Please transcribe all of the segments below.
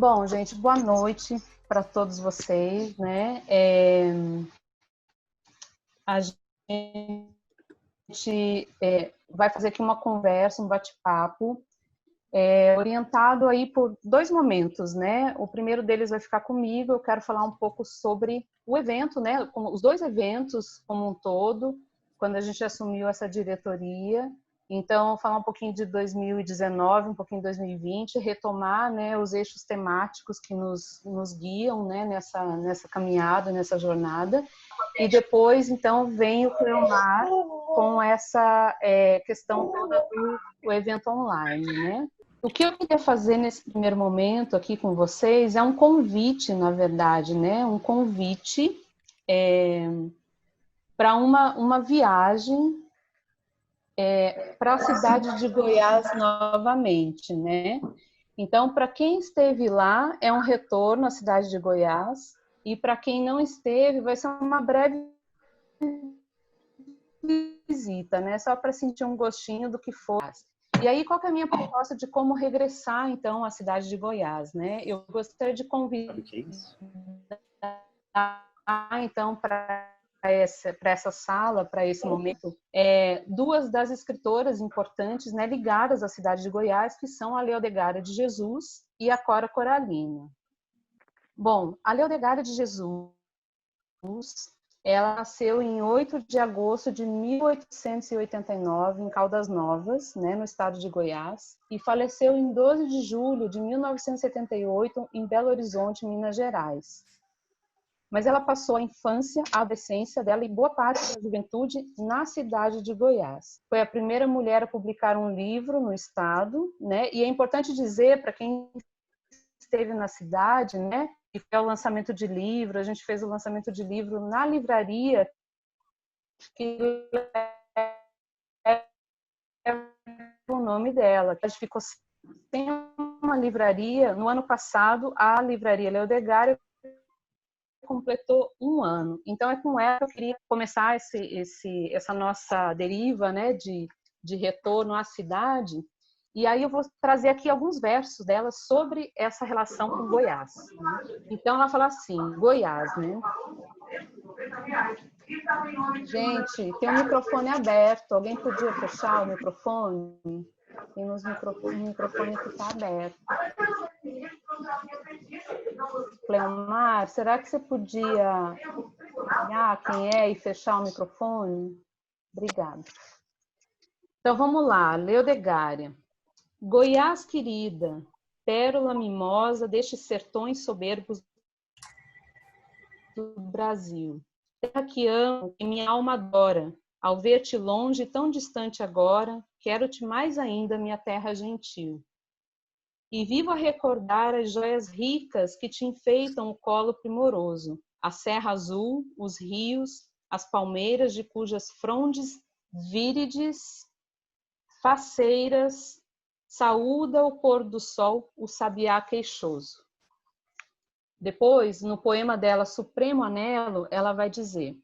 Bom, gente, boa noite para todos vocês, né? A gente vai fazer aqui uma conversa, um bate-papo, orientado aí por dois momentos, né? O primeiro deles vai ficar comigo, eu quero falar um pouco sobre o evento, né? Os dois eventos como um todo, quando a gente assumiu essa diretoria. Então, falar um pouquinho de 2019, um pouquinho de 2020, retomar, né, os eixos temáticos que nos guiam, né, nessa caminhada, nessa jornada. E depois, então, vem o Cleomar com essa questão toda do evento online, né? O que eu queria fazer nesse primeiro momento aqui com vocês é um convite, na verdade, né? Um convite para uma viagem para a cidade de Goiás novamente, né? Então, para quem esteve lá, é um retorno à cidade de Goiás, e para quem não esteve, vai ser uma breve visita, né? Só para sentir um gostinho do que foi. E aí, qual que é a minha proposta de como regressar, então, à cidade de Goiás, né? Eu gostaria de convidar, então, para essa sala, para esse momento, duas das escritoras importantes, né, ligadas à cidade de Goiás, que são a Leodegária de Jesus e a Cora Coralina. Bom, a Leodegária de Jesus, ela nasceu em 8 de agosto de 1889, em Caldas Novas, né, no estado de Goiás, e faleceu em 12 de julho de 1978, em Belo Horizonte, Minas Gerais. Mas ela passou a infância, a adolescência dela e boa parte da juventude na cidade de Goiás. Foi a primeira mulher a publicar um livro no estado, né? E é importante dizer para quem esteve na cidade, né? E foi o lançamento de livro, a gente fez o lançamento de livro na livraria que é o nome dela. A gente ficou sem uma livraria. No ano passado, a livraria Leodegária completou 1 ano. Então, é com ela que eu queria começar essa nossa deriva, né, de retorno à cidade. E aí eu vou trazer aqui alguns versos dela sobre essa relação com Goiás. Então, ela fala assim, Goiás, né? Gente, tem o microfone aberto. Alguém podia fechar o microfone? Tem um microfone que está aberto. Cleomar, será que você podia olhar quem é e fechar o microfone? Obrigada. Então, vamos lá. Leodegária. Goiás querida, pérola mimosa destes sertões soberbos do Brasil. Terra que amo, que minha alma adora. Ao ver-te longe, tão distante agora, quero-te mais ainda, minha terra gentil. E vivo a recordar as joias ricas que te enfeitam o colo primoroso, a serra azul, os rios, as palmeiras de cujas frondes vírides, faceiras, saúda o pôr do sol o sabiá queixoso. Depois, no poema dela Supremo Anelo, ela vai dizer: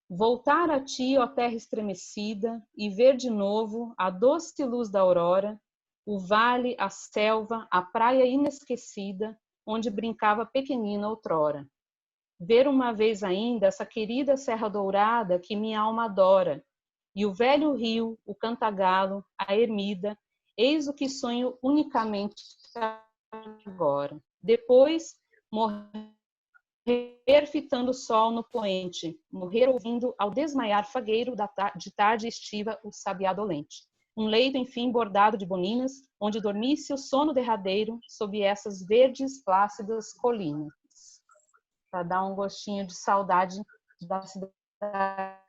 voltar a ti, ó terra estremecida, e ver de novo a doce luz da aurora, o vale, a selva, a praia inesquecida, onde brincava pequenina outrora. Ver uma vez ainda essa querida Serra Dourada que minha alma adora, e o velho rio, o cantagalo, a ermida, eis o que sonho unicamente agora. Depois, morrer fitando o sol no poente, morrer ouvindo ao desmaiar fagueiro de tarde estiva o sabiá dolente. Um leito, enfim, bordado de boninas, onde dormisse o sono derradeiro sob essas verdes, plácidas colinas. Para dar um gostinho de saudade da cidade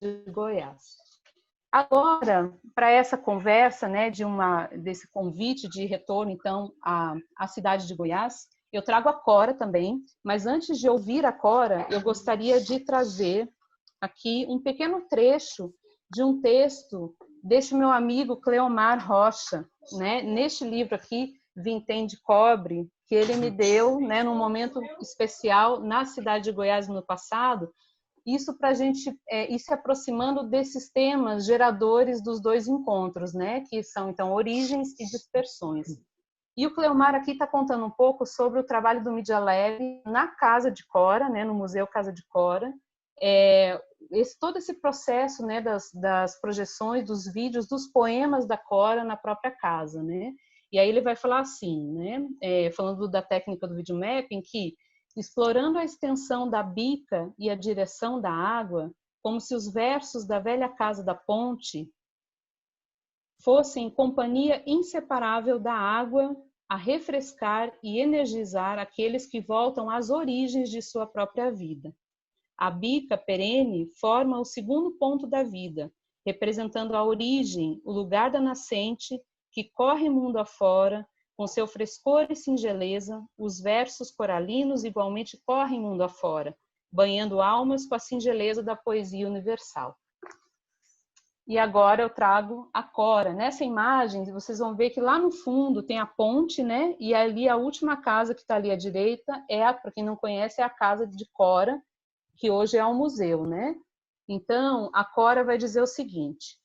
de Goiás. Agora, para essa conversa, né, desse convite de retorno, então, à cidade de Goiás, eu trago a Cora também, mas antes de ouvir a Cora, eu gostaria de trazer aqui um pequeno trecho de um texto deste meu amigo Cleomar Rocha, né, neste livro aqui, Vintém de Cobre, que ele me deu, né, num momento especial na cidade de Goiás no passado, isso para a gente ir se aproximando desses temas geradores dos dois encontros, né, que são, então, origens e dispersões. E o Cleomar aqui está contando um pouco sobre o trabalho do Mídia Lab na Casa de Cora, né, no Museu Casa de Cora. Todo esse processo, né, das projeções, dos vídeos, dos poemas da Cora na própria casa, né? E aí ele vai falar assim, né, falando da técnica do videomapping, que explorando a extensão da bica e a direção da água, como se os versos da velha casa da ponte fossem companhia inseparável da água a refrescar e energizar aqueles que voltam às origens de sua própria vida. A bica perene forma o segundo ponto da vida, representando a origem, o lugar da nascente, que corre mundo afora, com seu frescor e singeleza, os versos coralinos igualmente correm mundo afora, banhando almas com a singeleza da poesia universal. E agora eu trago a Cora. Nessa imagem, vocês vão ver que lá no fundo tem a ponte, né? E ali a última casa que está ali à direita, para quem não conhece, é a casa de Cora, que hoje é um museu, né? Então, a Cora vai dizer o seguinte: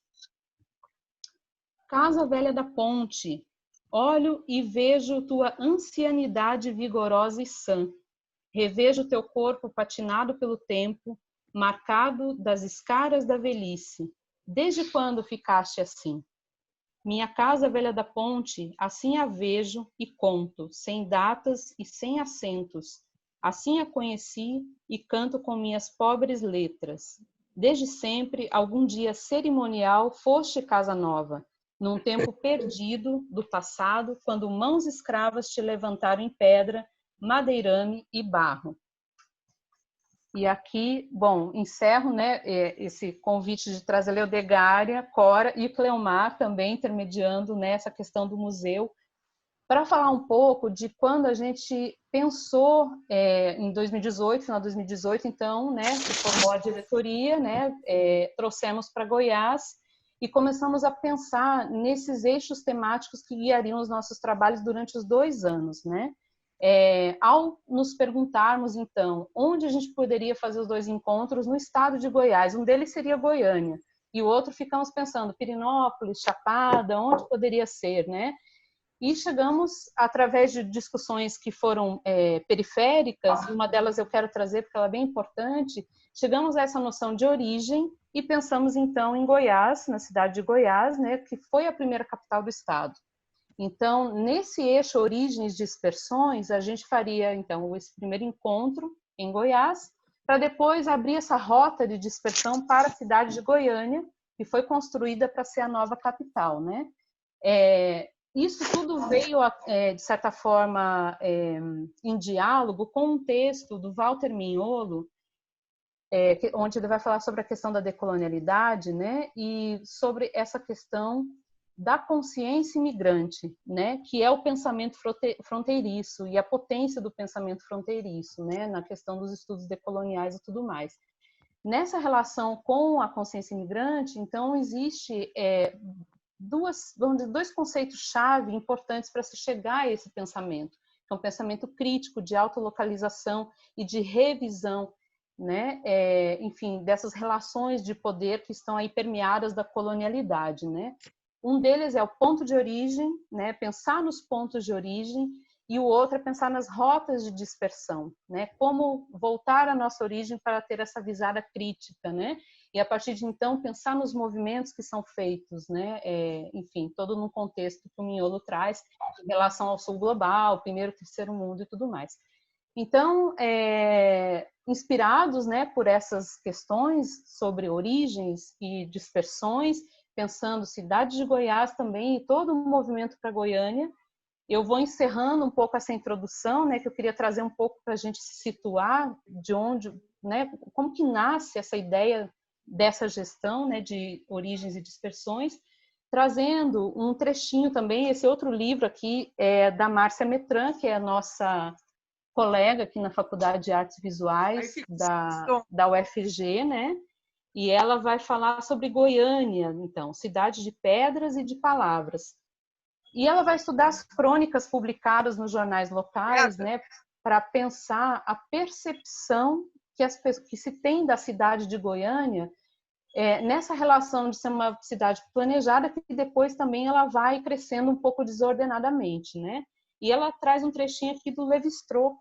Casa velha da ponte, olho e vejo tua ancianidade vigorosa e sã. Revejo teu corpo patinado pelo tempo, marcado das escaras da velhice. Desde quando ficaste assim? Minha casa velha da ponte, assim a vejo e conto, sem datas e sem acentos. Assim a conheci e canto com minhas pobres letras. Desde sempre, algum dia cerimonial, foste casa nova, num tempo perdido do passado, quando mãos escravas te levantaram em pedra, madeirame e barro. E aqui, bom, encerro, né, esse convite de trazer Leodegária, Cora e Cleomar também intermediando nessa questão do museu, para falar um pouco de quando a gente pensou em 2018, final de 2018, então, né, se formou a diretoria, né, trouxemos para Goiás e começamos a pensar nesses eixos temáticos que guiariam os nossos trabalhos durante os 2 anos, né? Ao nos perguntarmos, então, onde a gente poderia fazer os 2 encontros no estado de Goiás, um deles seria Goiânia, e o outro ficamos pensando, Pirenópolis, Chapada, onde poderia ser, né? E chegamos, através de discussões que foram periféricas, uma delas eu quero trazer porque ela é bem importante, chegamos a essa noção de origem e pensamos, então, em Goiás, na cidade de Goiás, né, que foi a primeira capital do estado. Então, nesse eixo origens e dispersões, a gente faria, então, esse primeiro encontro em Goiás, para depois abrir essa rota de dispersão para a cidade de Goiânia, que foi construída para ser a nova capital, né? Isso tudo veio, de certa forma, em diálogo com um texto do Walter Mignolo, onde ele vai falar sobre a questão da decolonialidade, né? E sobre essa questão da consciência imigrante, né, que é o pensamento fronteiriço e a potência do pensamento fronteiriço, né, na questão dos estudos decoloniais e tudo mais. Nessa relação com a consciência imigrante, então, existe dois conceitos-chave importantes para se chegar a esse pensamento, que é um pensamento crítico de autolocalização e de revisão, né, enfim, dessas relações de poder que estão aí permeadas da colonialidade, né? Um deles é o ponto de origem, né? Pensar nos pontos de origem, e o outro é pensar nas rotas de dispersão, né? Como voltar à nossa origem para ter essa visada crítica, né? E a partir de então pensar nos movimentos que são feitos, né? Enfim, todo num contexto que o Mignolo traz em relação ao sul global, primeiro, terceiro mundo e tudo mais. Então, inspirados, né, por essas questões sobre origens e dispersões, pensando cidade de Goiás também e todo o movimento para Goiânia, eu vou encerrando um pouco essa introdução, né, que eu queria trazer um pouco para a gente se situar de onde, né, como que nasce essa ideia dessa gestão, né, de origens e dispersões, trazendo um trechinho também, esse outro livro aqui é da Márcia Metran, que é a nossa colega aqui na Faculdade de Artes Visuais da UFG, né? E ela vai falar sobre Goiânia, então, cidade de pedras e de palavras. E ela vai estudar as crônicas publicadas nos jornais locais, né, para pensar a percepção que se tem da cidade de Goiânia nessa relação de ser uma cidade planejada, que depois também ela vai crescendo um pouco desordenadamente, né? E ela traz um trechinho aqui do Levi-Strauss,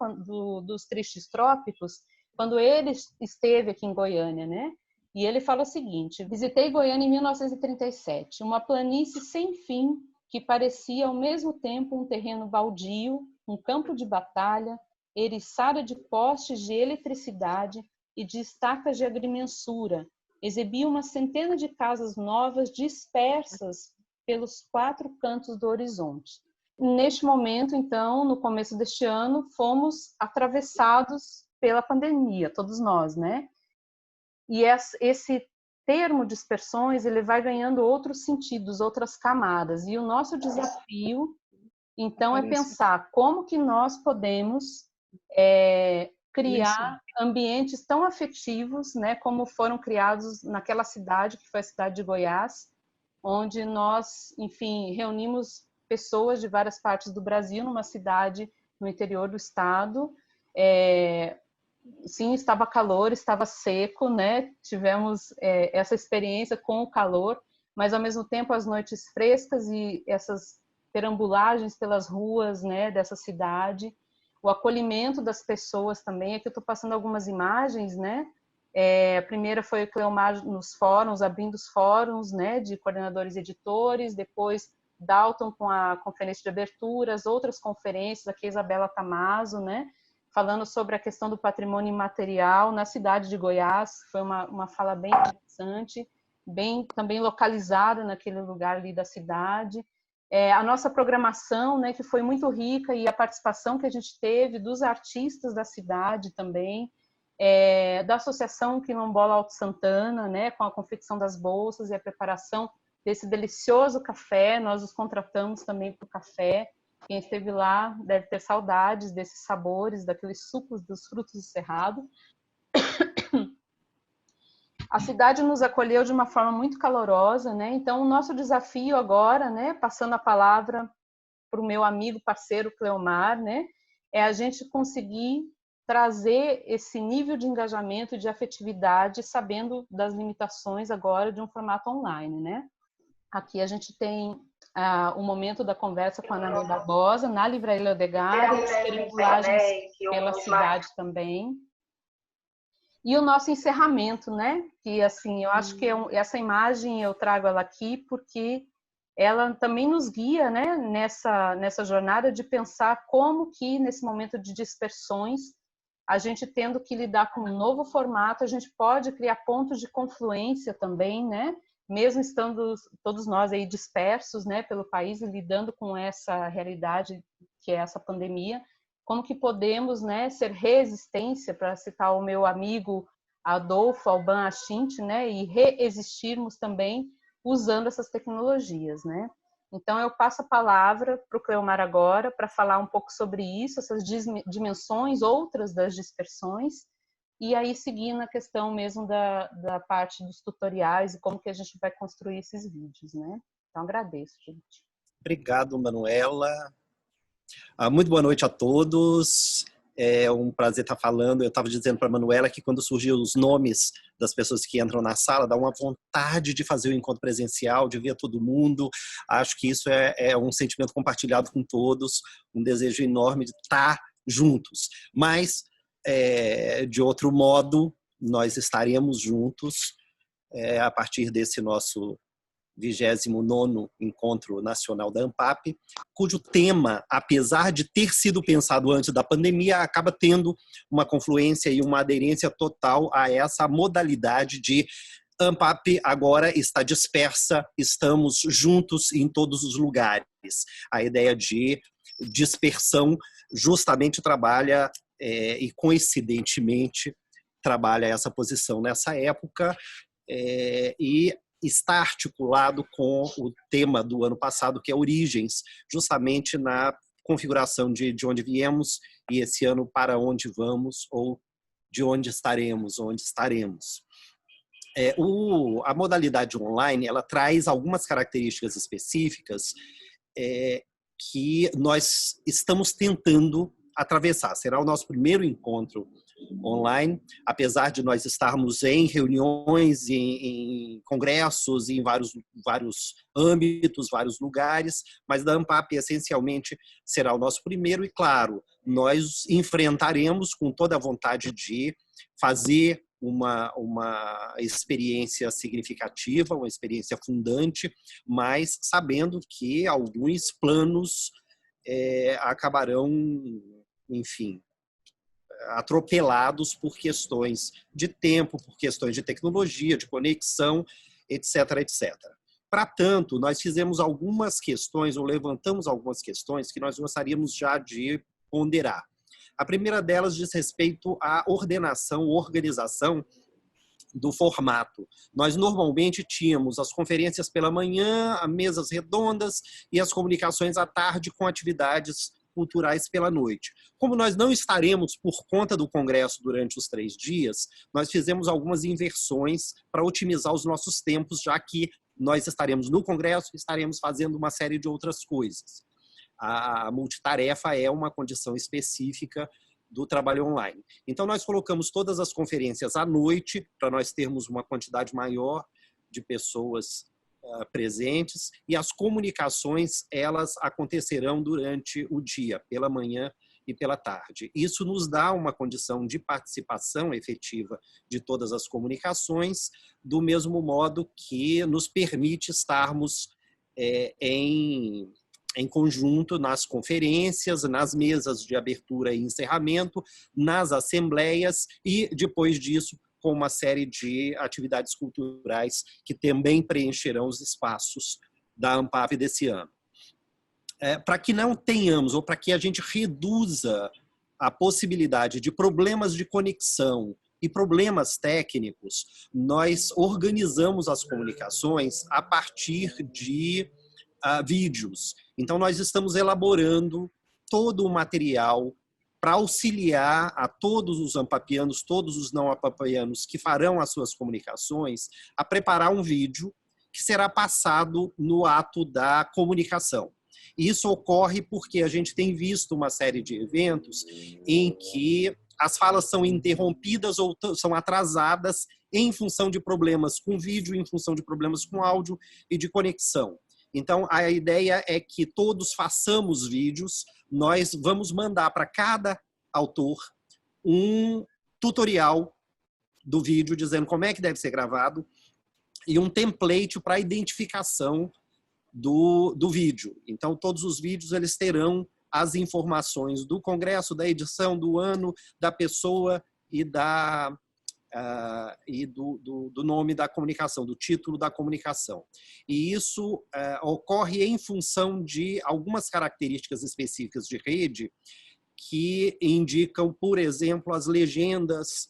dos Tristes Trópicos, quando ele esteve aqui em Goiânia, né? E ele fala o seguinte: visitei Goiânia em 1937, uma planície sem fim que parecia ao mesmo tempo um terreno baldio, um campo de batalha, eriçada de postes de eletricidade e de estacas de agrimensura. Exibia uma centena de casas novas dispersas pelos 4 cantos do horizonte. Neste momento, então, no começo deste ano, fomos atravessados pela pandemia, todos nós, né? E esse termo dispersões, ele vai ganhando outros sentidos, outras camadas. E o nosso desafio, então, é pensar como que nós podemos criar ambientes tão afetivos, né, como foram criados naquela cidade, que foi a cidade de Goiás, onde nós, enfim, reunimos pessoas de várias partes do Brasil numa cidade no interior do estado. Sim, estava calor, estava seco, né? Tivemos essa experiência com o calor, mas ao mesmo tempo as noites frescas e essas perambulagens pelas ruas, né, dessa cidade, o acolhimento das pessoas também. Aqui eu estou passando algumas imagens, né? A primeira foi o Cleomar nos fóruns, abrindo os fóruns, né, de coordenadores e editores, depois Dalton com a conferência de abertura, as outras conferências, aqui a Isabela Tamaso, né, falando sobre a questão do patrimônio imaterial na cidade de Goiás. Foi uma fala bem interessante, bem também localizada naquele lugar ali da cidade. A nossa programação, né, que foi muito rica, e a participação que a gente teve dos artistas da cidade também, da Associação Quilombola Alto Santana, né, com a confecção das bolsas e a preparação desse delicioso café. Nós os contratamos também para o café. Quem esteve lá deve ter saudades desses sabores, daqueles sucos dos frutos do cerrado. A cidade nos acolheu de uma forma muito calorosa, né? Então, o nosso desafio agora, né, passando a palavra para o meu amigo, parceiro Cleomar, né, é a gente conseguir trazer esse nível de engajamento e de afetividade, sabendo das limitações agora de um formato online, né? Aqui a gente tem o momento da conversa com a Ana Barbosa, na Livraria Leodegar, as perambulagens pela cidade também. E o nosso encerramento, né? Que, assim, eu acho que essa imagem eu trago ela aqui porque ela também nos guia, né, nessa jornada de pensar como que, nesse momento de dispersões, a gente tendo que lidar com um novo formato, a gente pode criar pontos de confluência também, né? Mesmo estando todos nós aí dispersos, né, pelo país e lidando com essa realidade que é essa pandemia, como que podemos, né, ser resistência, para citar o meu amigo Adolfo Alban Achint, né, e reexistirmos também usando essas tecnologias, né? Então, eu passo a palavra para o Cleomar agora, para falar um pouco sobre isso, essas dimensões, outras das dispersões, e aí seguir na questão mesmo da parte dos tutoriais e como que a gente vai construir esses vídeos, né? Então, agradeço, gente. Obrigado, Manuela. Muito boa noite a todos. É um prazer estar falando. Eu estava dizendo para a Manuela que quando surgiu os nomes das pessoas que entram na sala, dá uma vontade de fazer o encontro presencial, de ver todo mundo. Acho que isso é um sentimento compartilhado com todos, um desejo enorme de estar juntos. Mas, de outro modo, nós estaremos juntos a partir desse nosso 29º Encontro Nacional da ANPAP, cujo tema, apesar de ter sido pensado antes da pandemia, acaba tendo uma confluência e uma aderência total a essa modalidade de ANPAP agora está dispersa, estamos juntos em todos os lugares. A ideia de dispersão justamente trabalha, e coincidentemente, trabalha essa posição nessa época, e está articulado com o tema do ano passado, que é Origens, justamente na configuração de onde viemos e esse ano para onde vamos, ou de onde estaremos, a modalidade online, ela traz algumas características específicas que nós estamos tentando atravessar. Será o nosso primeiro encontro online, apesar de nós estarmos em reuniões, em congressos, em vários âmbitos, vários lugares, mas da ANPAP essencialmente será o nosso primeiro e, claro, nós enfrentaremos com toda a vontade de fazer uma experiência significativa, uma experiência fundante, mas sabendo que alguns planos acabarão, enfim, atropelados por questões de tempo, por questões de tecnologia, de conexão, etc, etc. Para tanto, nós fizemos algumas questões, ou levantamos algumas questões que nós gostaríamos já de ponderar. A primeira delas diz respeito à ordenação, organização do formato. Nós normalmente tínhamos as conferências pela manhã, as mesas redondas e as comunicações à tarde com atividades culturais pela noite. Como nós não estaremos por conta do congresso durante os 3 dias, nós fizemos algumas inversões para otimizar os nossos tempos, já que nós estaremos no congresso e estaremos fazendo uma série de outras coisas. A multitarefa é uma condição específica do trabalho online. Então, nós colocamos todas as conferências à noite, para nós termos uma quantidade maior de pessoas presentes, e as comunicações, elas acontecerão durante o dia, pela manhã e pela tarde. Isso nos dá uma condição de participação efetiva de todas as comunicações, do mesmo modo que nos permite estarmos em conjunto nas conferências, nas mesas de abertura e encerramento, nas assembleias e, depois disso, com uma série de atividades culturais que também preencherão os espaços da ANPAP desse ano. Para que não tenhamos, ou para que a gente reduza a possibilidade de problemas de conexão e problemas técnicos, nós organizamos as comunicações a partir de vídeos. Então, nós estamos elaborando todo o material para auxiliar a todos os ampapianos, todos os não ampapianos que farão as suas comunicações, a preparar um vídeo que será passado no ato da comunicação. E isso ocorre porque a gente tem visto uma série de eventos em que as falas são interrompidas ou são atrasadas em função de problemas com vídeo, em função de problemas com áudio e de conexão. Então, a ideia é que todos façamos vídeos, nós vamos mandar para cada autor um tutorial do vídeo, dizendo como é que deve ser gravado, e um template para a identificação do vídeo. Então, todos os vídeos eles terão as informações do congresso, da edição, do ano, da pessoa e do nome da comunicação, do título da comunicação. E isso ocorre em função de algumas características específicas de rede que indicam, por exemplo, as legendas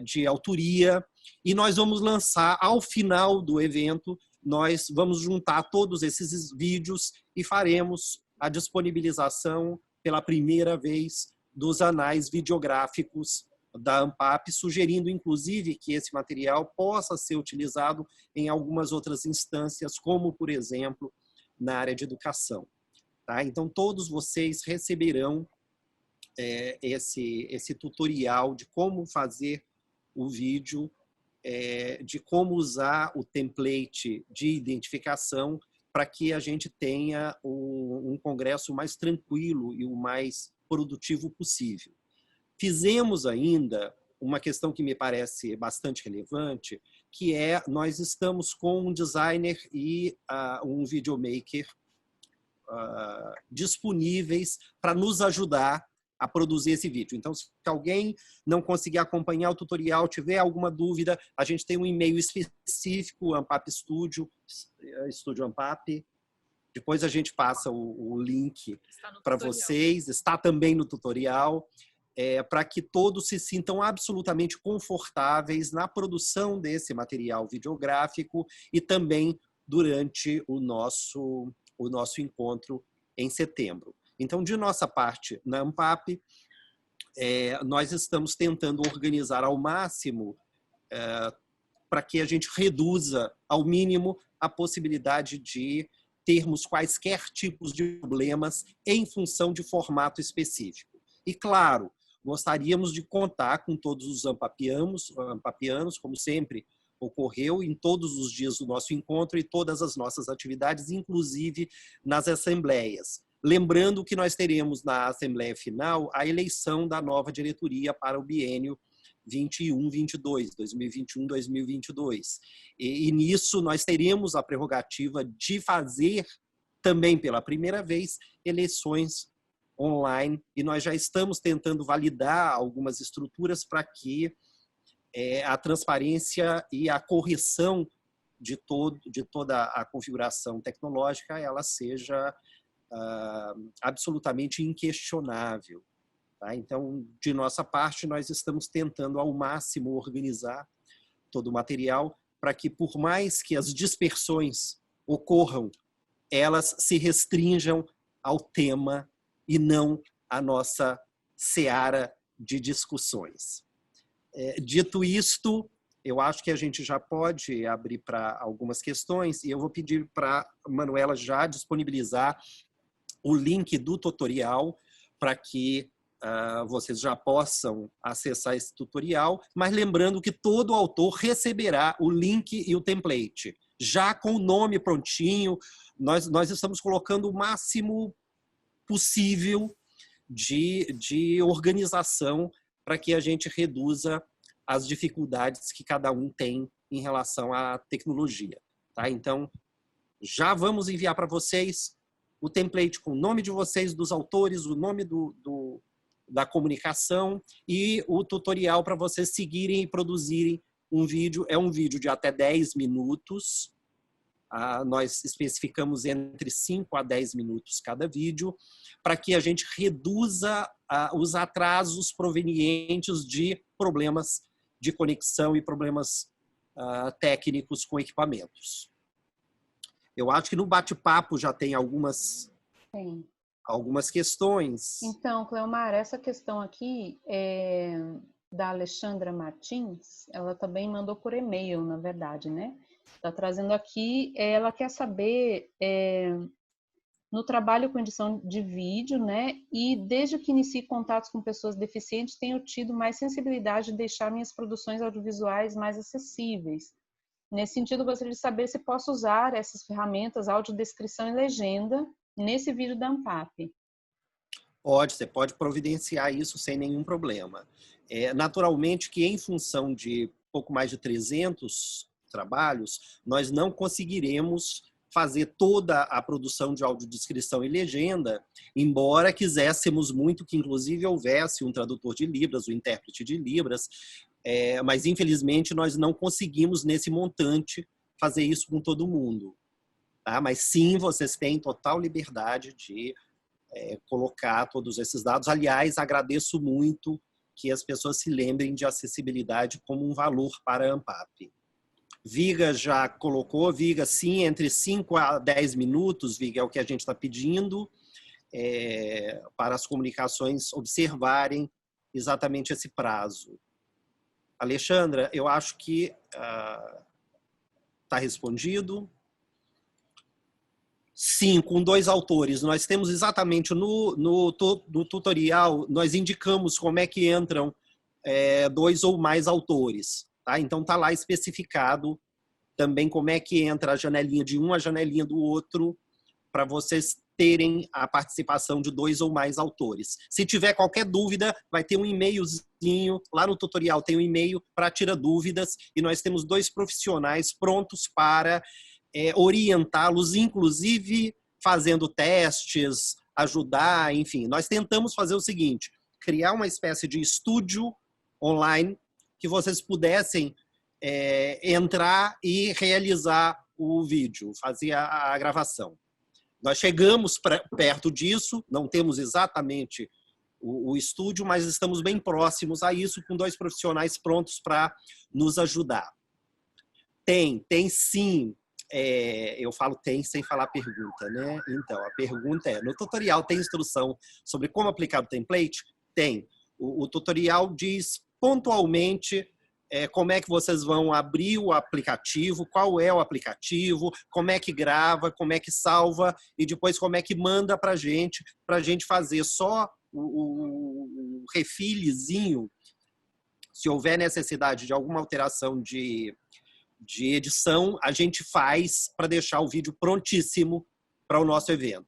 de autoria, e nós vamos lançar, ao final do evento, nós vamos juntar todos esses vídeos e faremos a disponibilização pela primeira vez dos anais videográficos da ANPAP, sugerindo, inclusive, que esse material possa ser utilizado em algumas outras instâncias, como, por exemplo, na área de educação. Tá? Então, todos vocês receberão esse tutorial de como fazer o vídeo, de como usar o template de identificação para que a gente tenha um congresso mais tranquilo e o mais produtivo possível. Fizemos ainda uma questão que me parece bastante relevante, que nós estamos com um designer e um videomaker disponíveis para nos ajudar a produzir esse vídeo. Então, se alguém não conseguir acompanhar o tutorial, tiver alguma dúvida, a gente tem um e-mail específico, Ampap Studio, Estúdio Ampap. Depois a gente passa o link para vocês, está também no tutorial, para que todos se sintam absolutamente confortáveis na produção desse material videográfico e também durante o nosso encontro em setembro. Então, de nossa parte, na ANPAP, nós estamos tentando organizar ao máximo para que a gente reduza ao mínimo a possibilidade de termos quaisquer tipos de problemas em função de formato específico. E, claro, gostaríamos de contar com todos os ampapianos, como sempre ocorreu em todos os dias do nosso encontro e todas as nossas atividades, inclusive nas assembleias. Lembrando que nós teremos na assembleia final a eleição da nova diretoria para o biênio 21-22, 2021-2022. E nisso nós teremos a prerrogativa de fazer também pela primeira vez eleições online, e nós já estamos tentando validar algumas estruturas para que a transparência e a correção de toda a configuração tecnológica ela seja absolutamente inquestionável. Tá? Então, de nossa parte, nós estamos tentando ao máximo organizar todo o material para que, por mais que as dispersões ocorram, elas se restringam ao tema e não à nossa seara de discussões. Dito isto, eu acho que a gente já pode abrir para algumas questões e eu vou pedir para a Manuela já disponibilizar o link do tutorial para que vocês já possam acessar esse tutorial, mas lembrando que todo autor receberá o link e o template, já com o nome prontinho. Nós estamos colocando o máximo possível de organização para que a gente reduza as dificuldades que cada um tem em relação à tecnologia. Tá? Então, já vamos enviar para vocês o template com o nome de vocês, dos autores, o nome da comunicação e o tutorial para vocês seguirem e produzirem um vídeo. É um vídeo de até 10 minutos. Nós especificamos entre 5 a 10 minutos cada vídeo, para que a gente reduza os atrasos provenientes de problemas de conexão e problemas técnicos com equipamentos. Eu acho que no bate-papo já tem algumas questões. Então, Cleomar, essa questão aqui da Alexandra Martins, ela também mandou por e-mail, na verdade, né? Está trazendo aqui, ela quer saber no trabalho com edição de vídeo, né? E desde que iniciei contatos com pessoas deficientes, tenho tido mais sensibilidade de deixar minhas produções audiovisuais mais acessíveis. Nesse sentido, gostaria de saber se posso usar essas ferramentas, audiodescrição e legenda, nesse vídeo da ANPAP. Você pode providenciar isso sem nenhum problema. Naturalmente que em função de pouco mais de 300 trabalhos, nós não conseguiremos fazer toda a produção de audiodescrição e legenda, embora quiséssemos muito que inclusive houvesse um tradutor de Libras, um intérprete de Libras, mas infelizmente nós não conseguimos nesse montante fazer isso com todo mundo. Tá? Mas sim, vocês têm total liberdade de colocar todos esses dados. Aliás, agradeço muito que as pessoas se lembrem de acessibilidade como um valor para a ANPAP. Viga já colocou, Viga, sim, entre 5 a 10 minutos, Viga, é o que a gente está pedindo, para as comunicações observarem exatamente esse prazo. Alexandra, eu acho que está respondido. Sim, com 2 autores. Nós temos exatamente no tutorial, nós indicamos como é que entram 2 ou mais autores. Tá? Então, está lá especificado também como é que entra a janelinha de um, a janelinha do outro, para vocês terem a participação de 2 ou mais autores. Se tiver qualquer dúvida, vai ter um e-mailzinho, lá no tutorial tem um e-mail para tirar dúvidas, e nós temos 2 profissionais prontos para orientá-los, inclusive fazendo testes, ajudar, enfim. Nós tentamos fazer o seguinte, criar uma espécie de estúdio online que vocês pudessem entrar e realizar o vídeo, fazer a gravação. Nós chegamos perto disso, não temos exatamente o estúdio, mas estamos bem próximos a isso, com 2 profissionais prontos para nos ajudar. Tem sim. Eu falo tem sem falar pergunta, né? Então, a pergunta no tutorial tem instrução sobre como aplicar o template? Tem. O tutorial diz pontualmente como é que vocês vão abrir o aplicativo, qual é o aplicativo, como é que grava, como é que salva e depois como é que manda para a gente fazer só o refillzinho, se houver necessidade de alguma alteração de edição, a gente faz para deixar o vídeo prontíssimo para o nosso evento.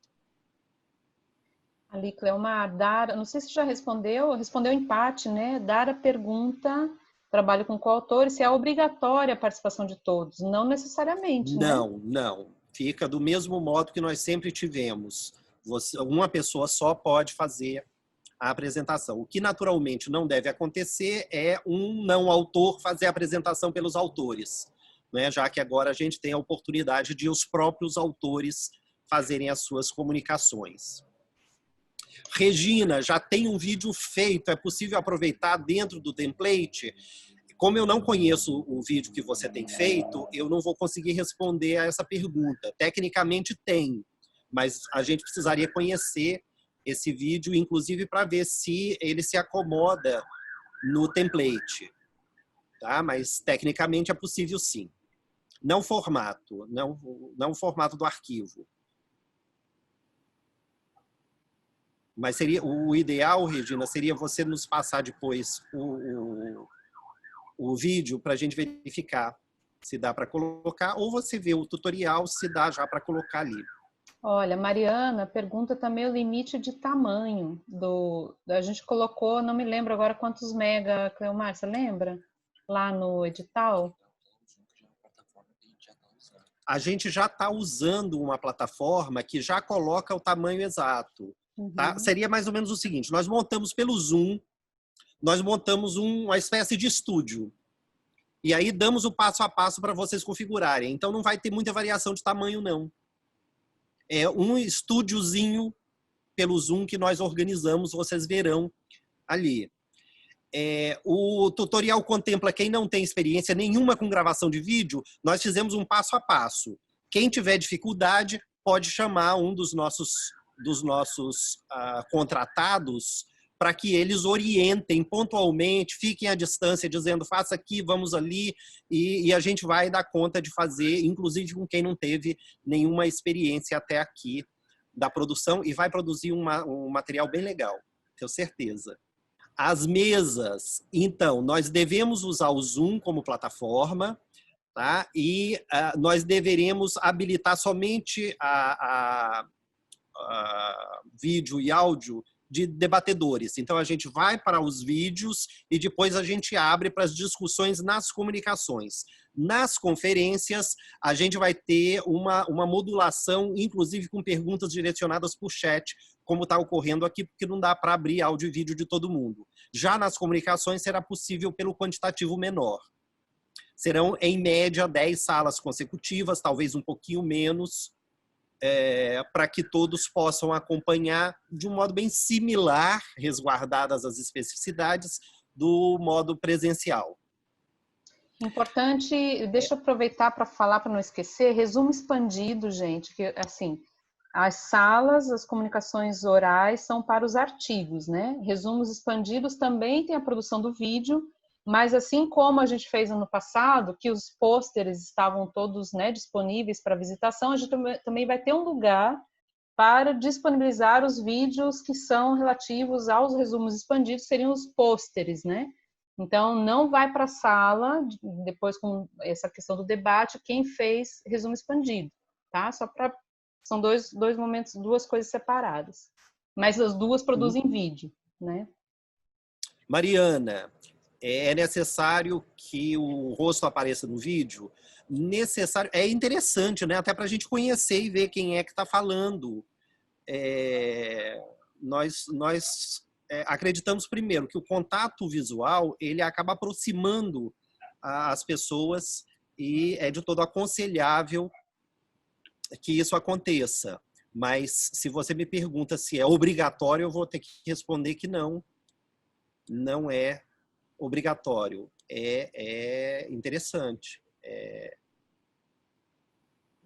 Ali, Cleomar, Dara, não sei se já respondeu empate, né? Dara pergunta, trabalho com coautores, se é obrigatória a participação de todos. Não necessariamente, né? Não. Fica do mesmo modo que nós sempre tivemos. Uma pessoa só pode fazer a apresentação. O que naturalmente não deve acontecer é um não autor fazer a apresentação pelos autores, né? Já que agora a gente tem a oportunidade de os próprios autores fazerem as suas comunicações. Regina, já tem um vídeo feito, é possível aproveitar dentro do template? Como eu não conheço o vídeo que você tem feito, eu não vou conseguir responder a essa pergunta. Tecnicamente tem, mas a gente precisaria conhecer esse vídeo, inclusive para ver se ele se acomoda no template. Tá? Mas tecnicamente é possível sim. Não o formato do arquivo. Mas seria o ideal, Regina, seria você nos passar depois o vídeo para a gente verificar se dá para colocar, ou você vê o tutorial se dá já para colocar ali. Olha, Mariana pergunta também o limite de tamanho a gente colocou, não me lembro agora quantos mega, Cleomar, você lembra? Lá no edital? A gente já está usando uma plataforma que já coloca o tamanho exato. Tá? Seria mais ou menos o seguinte, nós montamos pelo Zoom, nós montamos uma espécie de estúdio. E aí damos o passo a passo para vocês configurarem. Então não vai ter muita variação de tamanho, não. É um estúdiozinho pelo Zoom que nós organizamos, vocês verão ali. O tutorial contempla quem não tem experiência nenhuma com gravação de vídeo, nós fizemos um passo a passo. Quem tiver dificuldade pode chamar um dos nossos contratados para que eles orientem pontualmente, fiquem à distância, dizendo faça aqui, vamos ali, e a gente vai dar conta de fazer, inclusive com quem não teve nenhuma experiência até aqui da produção, e vai produzir um material bem legal, tenho certeza. As mesas, então, nós devemos usar o Zoom como plataforma, tá? E nós deveremos habilitar somente a vídeo e áudio de debatedores. Então, a gente vai para os vídeos e depois a gente abre para as discussões nas comunicações. Nas conferências, a gente vai ter uma modulação, inclusive com perguntas direcionadas por chat, como está ocorrendo aqui, porque não dá para abrir áudio e vídeo de todo mundo. Já nas comunicações, será possível pelo quantitativo menor. Serão, em média, 10 salas consecutivas, talvez um pouquinho menos, para que todos possam acompanhar de um modo bem similar, resguardadas as especificidades, do modo presencial. Importante, deixa eu aproveitar para falar, para não esquecer, resumo expandido, gente, que assim, as salas, as comunicações orais são para os artigos, né? Resumos expandidos também tem a produção do vídeo, mas assim como a gente fez ano passado, que os pôsteres estavam todos, né, disponíveis para visitação, a gente também vai ter um lugar para disponibilizar os vídeos que são relativos aos resumos expandidos, seriam os pôsteres, né? Então, não vai para a sala, depois com essa questão do debate, quem fez resumo expandido, tá? São dois momentos, duas coisas separadas. Mas as duas produzem vídeo, né? Mariana, é necessário que o rosto apareça no vídeo? Necessário, é interessante, né? Até para a gente conhecer e ver quem é que está falando. Nós acreditamos primeiro que o contato visual ele acaba aproximando as pessoas e é de todo aconselhável que isso aconteça. Mas se você me pergunta se é obrigatório, eu vou ter que responder que não é obrigatório. É interessante.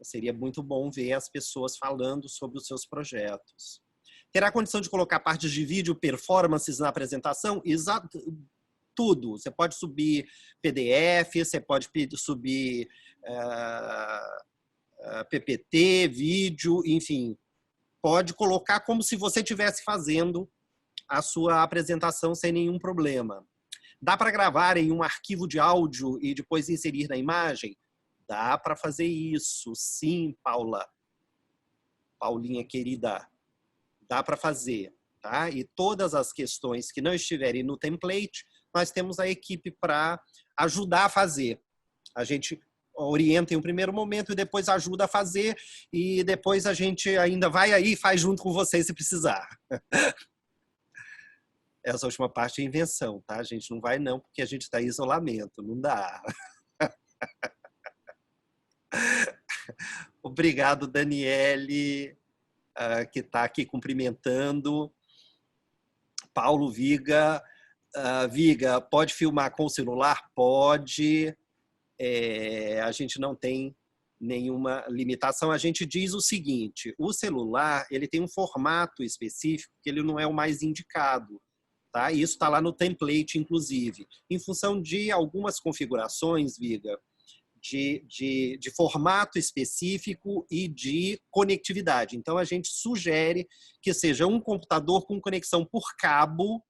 Seria muito bom ver as pessoas falando sobre os seus projetos. Terá condição de colocar partes de vídeo, performances na apresentação? Exato, tudo. Você pode subir PDF, você pode subir PPT, vídeo, enfim. Pode colocar como se você estivesse fazendo a sua apresentação sem nenhum problema. Dá para gravar em um arquivo de áudio e depois inserir na imagem? Dá para fazer isso, sim, Paula. Paulinha querida, dá para fazer, tá? E todas as questões que não estiverem no template, nós temos a equipe para ajudar a fazer. A gente orienta em um primeiro momento e depois ajuda a fazer, e depois a gente ainda vai aí e faz junto com vocês se precisar. Essa última parte é invenção, tá? A gente não vai não, porque a gente está em isolamento, não dá. Obrigado, Daniele, que está aqui cumprimentando. Paulo Viga. Viga, pode filmar com o celular? Pode. A gente não tem nenhuma limitação. A gente diz o seguinte, o celular ele tem um formato específico que ele não é o mais indicado. Tá? Isso está lá no template, inclusive. Em função de algumas configurações, Viga, de formato específico e de conectividade. Então, a gente sugere que seja um computador com conexão por cabo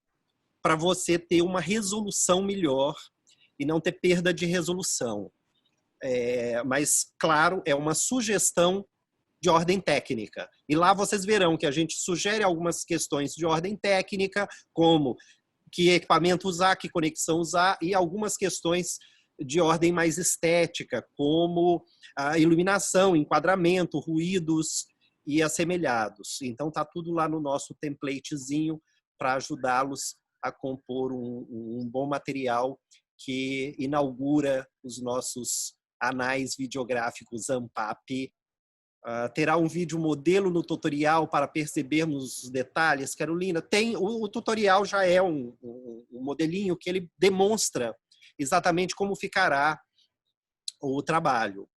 para você ter uma resolução melhor e não ter perda de resolução. Mas, claro, é uma sugestão de ordem técnica. E lá vocês verão que a gente sugere algumas questões de ordem técnica, como que equipamento usar, que conexão usar, e algumas questões de ordem mais estética, como a iluminação, enquadramento, ruídos e assemelhados. Então, está tudo lá no nosso templatezinho para ajudá-los a compor um bom material que inaugura os nossos anais videográficos ANPAP. Terá um vídeo modelo no tutorial para percebermos os detalhes, Carolina? Tem, o tutorial já é um modelinho que ele demonstra exatamente como ficará o trabalho.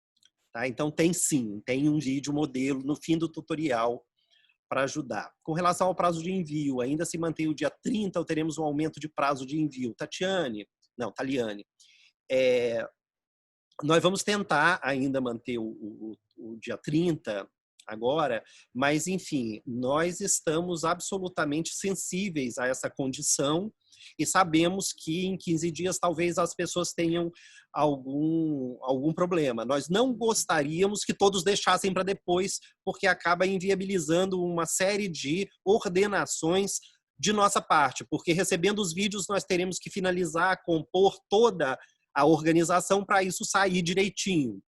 Tá? Então tem sim, tem um vídeo modelo no fim do tutorial para ajudar. Com relação ao prazo de envio, ainda se mantém o dia 30 ou teremos um aumento de prazo de envio? Taliane, nós vamos tentar ainda manter o dia 30 agora, mas, enfim, nós estamos absolutamente sensíveis a essa condição e sabemos que em 15 dias talvez as pessoas tenham algum problema. Nós não gostaríamos que todos deixassem para depois, porque acaba inviabilizando uma série de ordenações de nossa parte, porque recebendo os vídeos nós teremos que finalizar, compor toda a organização para isso sair direitinho.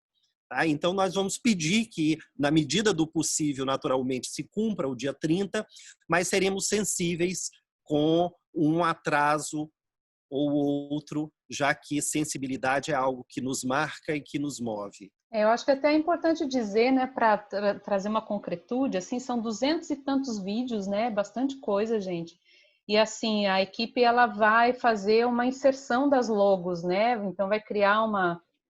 Tá? Então, nós vamos pedir que, na medida do possível, naturalmente, se cumpra o dia 30, mas seremos sensíveis com um atraso ou outro, já que sensibilidade é algo que nos marca e que nos move. Eu acho que até é importante dizer, né, para trazer uma concretude, assim, são 200 e tantos vídeos, né, bastante coisa, gente. E assim, a equipe ela vai fazer uma inserção das logos, né? Então vai criar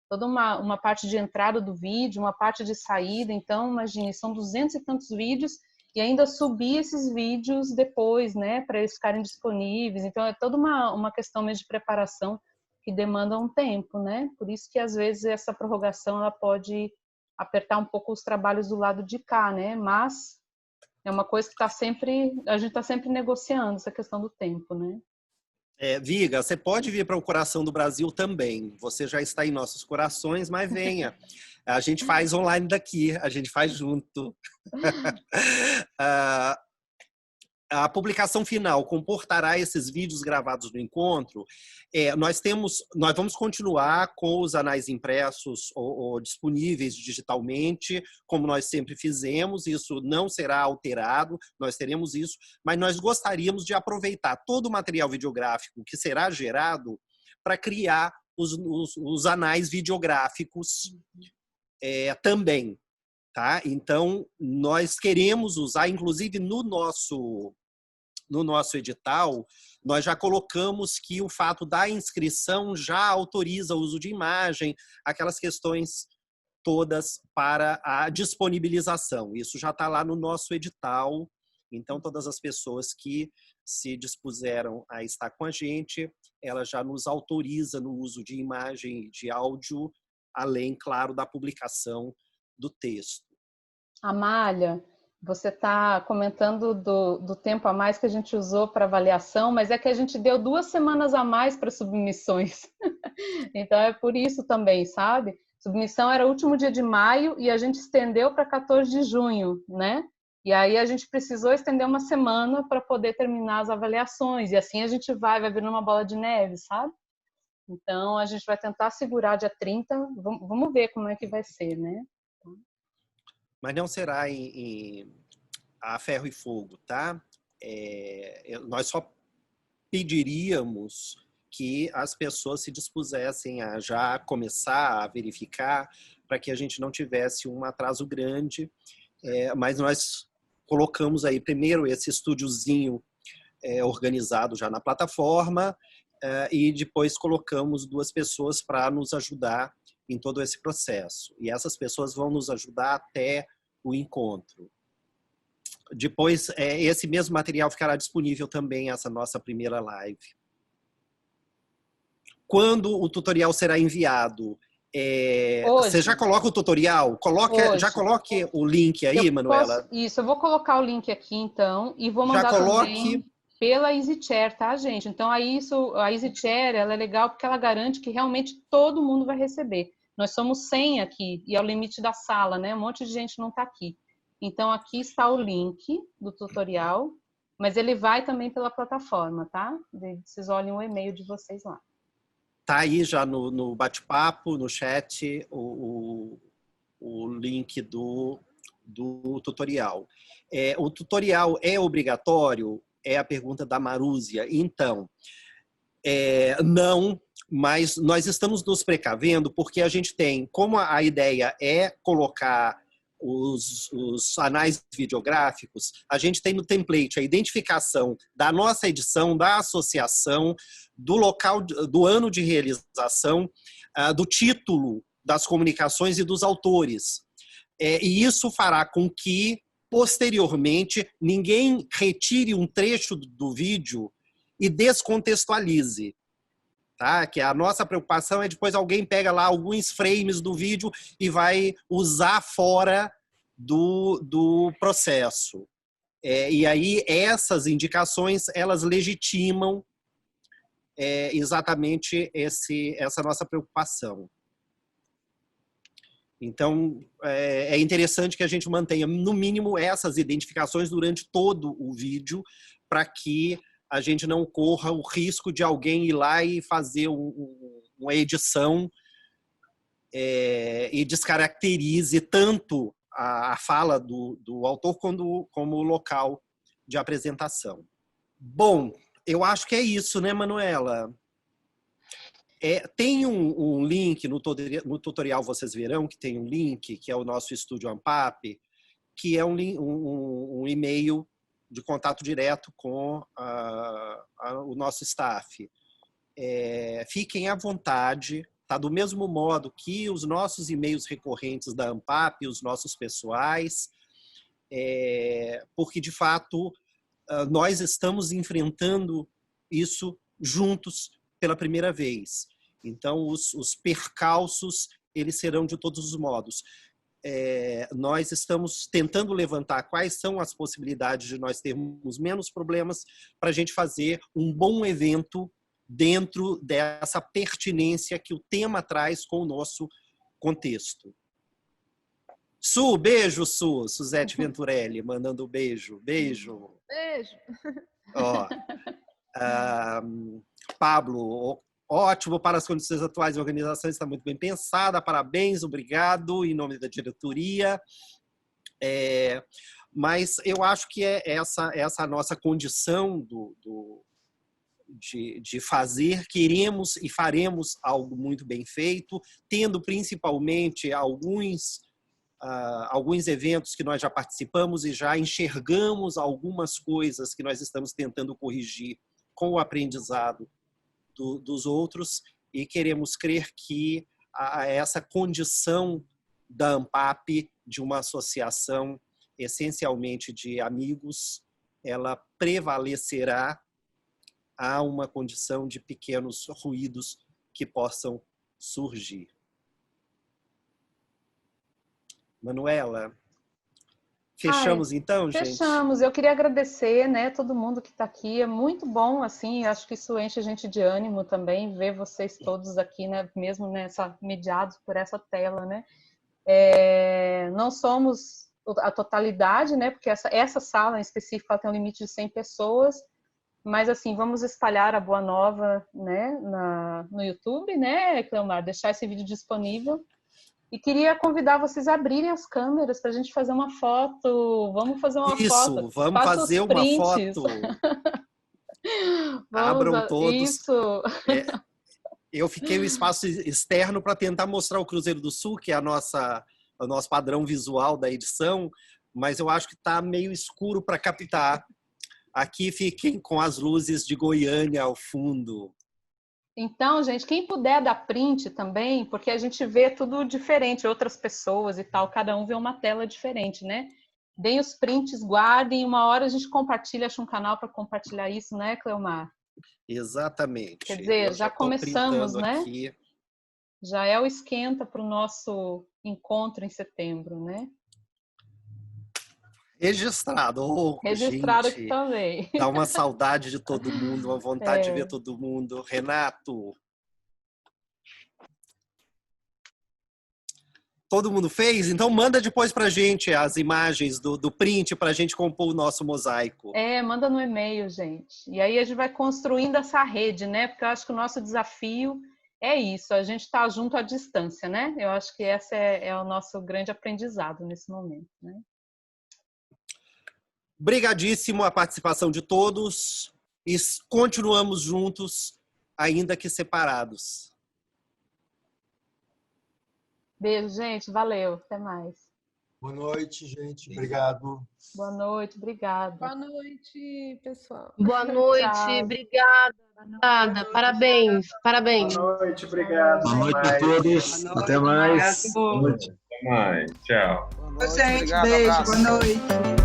toda uma parte de entrada do vídeo, uma parte de saída. Então, imagine, são 200 e tantos vídeos e ainda subir esses vídeos depois, né, para eles ficarem disponíveis. Então é toda uma questão mesmo de preparação que demanda um tempo, né? Por isso que às vezes essa prorrogação ela pode apertar um pouco os trabalhos do lado de cá, né? Mas é uma coisa que a gente está sempre negociando essa questão do tempo, né? Viga, você pode vir para o coração do Brasil também. Você já está em nossos corações, mas venha. A gente faz online daqui, a gente faz junto. A publicação final comportará esses vídeos gravados no encontro? Nós vamos continuar com os anais impressos ou disponíveis digitalmente, como nós sempre fizemos, isso não será alterado, nós teremos isso, mas nós gostaríamos de aproveitar todo o material videográfico que será gerado para criar os anais videográficos também. Tá? Então, nós queremos usar, inclusive no nosso edital, nós já colocamos que o fato da inscrição já autoriza o uso de imagem, aquelas questões todas para a disponibilização. Isso já está lá no nosso edital. Então, todas as pessoas que se dispuseram a estar com a gente, ela já nos autoriza no uso de imagem e de áudio, além, claro, da publicação do texto. Amália, Você está comentando do tempo a mais que a gente usou para avaliação, mas é que a gente deu 2 semanas a mais para submissões. Então é por isso também, sabe? Submissão era o último dia de maio e a gente estendeu para 14 de junho, né? E aí a gente precisou estender 1 semana para poder terminar as avaliações. E assim a gente vai virando uma bola de neve, sabe? Então a gente vai tentar segurar dia 30. Vamos ver como é que vai ser, né? Mas não será a ferro e fogo, tá? Nós só pediríamos que as pessoas se dispusessem a já começar a verificar para que a gente não tivesse um atraso grande. Mas nós colocamos aí primeiro esse estúdiozinho organizado já na plataforma e depois colocamos 2 pessoas para nos ajudar em todo esse processo. E essas pessoas vão nos ajudar até o encontro. Depois, esse mesmo material ficará disponível também, essa nossa primeira live. Quando o tutorial será enviado? Você já coloca o tutorial? Já coloque o link aí, Manuela. Isso, eu vou colocar o link aqui, então, e vou mandar já coloque também pela EasyChair, tá, gente? Então, a EasyChair, ela é legal porque ela garante que realmente todo mundo vai receber. Nós somos 100 aqui, e é o limite da sala, né? Um monte de gente não está aqui. Então, aqui está o link do tutorial, mas ele vai também pela plataforma, tá? Vocês olhem o e-mail de vocês lá. Tá aí já no bate-papo, no chat, o link do tutorial. O tutorial é obrigatório? É a pergunta da Marúzia. Então, não, mas nós estamos nos precavendo porque a gente tem, como a ideia é colocar os anais videográficos, a gente tem no template a identificação da nossa edição, da associação, do local, do ano de realização, do título das comunicações e dos autores. E isso fará com que, posteriormente, ninguém retire um trecho do vídeo e descontextualize. Tá? Que a nossa preocupação é depois alguém pega lá alguns frames do vídeo e vai usar fora do processo. E aí essas indicações, elas legitimam exatamente essa nossa preocupação. Então, é interessante que a gente mantenha, no mínimo, essas identificações durante todo o vídeo, para que a gente não corra o risco de alguém ir lá e fazer uma edição e descaracterize tanto a fala do autor como o local de apresentação. Bom, eu acho que é isso, né, Manuela? Tem um link no tutorial, vocês verão que tem um link, que é o nosso estúdio Ampap, que é um e-mail de contato direto com o nosso staff. Fiquem à vontade, tá? Do mesmo modo que os nossos e-mails recorrentes da Ampap, os nossos pessoais, porque, de fato, nós estamos enfrentando isso juntos pela primeira vez. Então, os percalços, eles serão de todos os modos. Nós estamos tentando levantar quais são as possibilidades de nós termos menos problemas para a gente fazer um bom evento dentro dessa pertinência que o tema traz com o nosso contexto. Su, beijo, Suzete Venturelli, mandando beijo. Beijo. Beijo. Ó, Pablo, ótimo para as condições atuais da organização, está muito bem pensada, parabéns, obrigado, em nome da diretoria. Mas eu acho que essa nossa condição de fazer, queremos e faremos algo muito bem feito, tendo principalmente alguns eventos que nós já participamos e já enxergamos algumas coisas que nós estamos tentando corrigir com o aprendizado dos outros, e queremos crer que essa condição da Ampap, de uma associação essencialmente de amigos, ela prevalecerá a uma condição de pequenos ruídos que possam surgir. Manuela, Fechamos então, gente? Fechamos. Eu queria agradecer, né, todo mundo que está aqui. É muito bom, assim, acho que isso enche a gente de ânimo também, ver vocês todos aqui, né, mesmo mediados por essa tela, né. Não somos a totalidade, né, porque essa sala em específico ela tem um limite de 100 pessoas, mas assim, vamos espalhar a boa nova, né, no YouTube, né, Cleomar, deixar esse vídeo disponível. E queria convidar vocês a abrirem as câmeras para a gente fazer uma foto. Vamos fazer uma foto. Isso, vamos Faça fazer os uma prints. foto. Abram todos. Isso. Eu fiquei no espaço externo para tentar mostrar o Cruzeiro do Sul, que é o nosso padrão visual da edição, mas eu acho que está meio escuro para captar. Aqui fiquem com as luzes de Goiânia ao fundo. Então, gente, quem puder dar print também, porque a gente vê tudo diferente, outras pessoas e tal, cada um vê uma tela diferente, né? Deem os prints, guardem, uma hora a gente compartilha, acha um canal para compartilhar isso, né, Cleomar? Exatamente. Quer dizer, já começamos, né? Aqui. Já é o esquenta para o nosso encontro em setembro, né? Registrado. Registrado gente, aqui também. Dá uma saudade de todo mundo, uma vontade de ver todo mundo. Renato. Todo mundo fez? Então manda depois pra gente as imagens do print pra gente compor o nosso mosaico. Manda no e-mail, gente. E aí a gente vai construindo essa rede, né? Porque eu acho que o nosso desafio é isso, a gente tá junto à distância, né? Eu acho que esse é o nosso grande aprendizado nesse momento, né? Brigadíssimo a participação de todos e continuamos juntos, ainda que separados. Beijo, gente. Valeu. Até mais. Boa noite, gente. Obrigado. Boa noite. Obrigada. Boa noite, pessoal. Boa noite. Obrigada. Parabéns. Parabéns. Boa noite. Obrigado. Boa noite a todos. Até mais. Boa noite. Até mais. Tchau. Boa noite. Gente, beijo. Boa noite.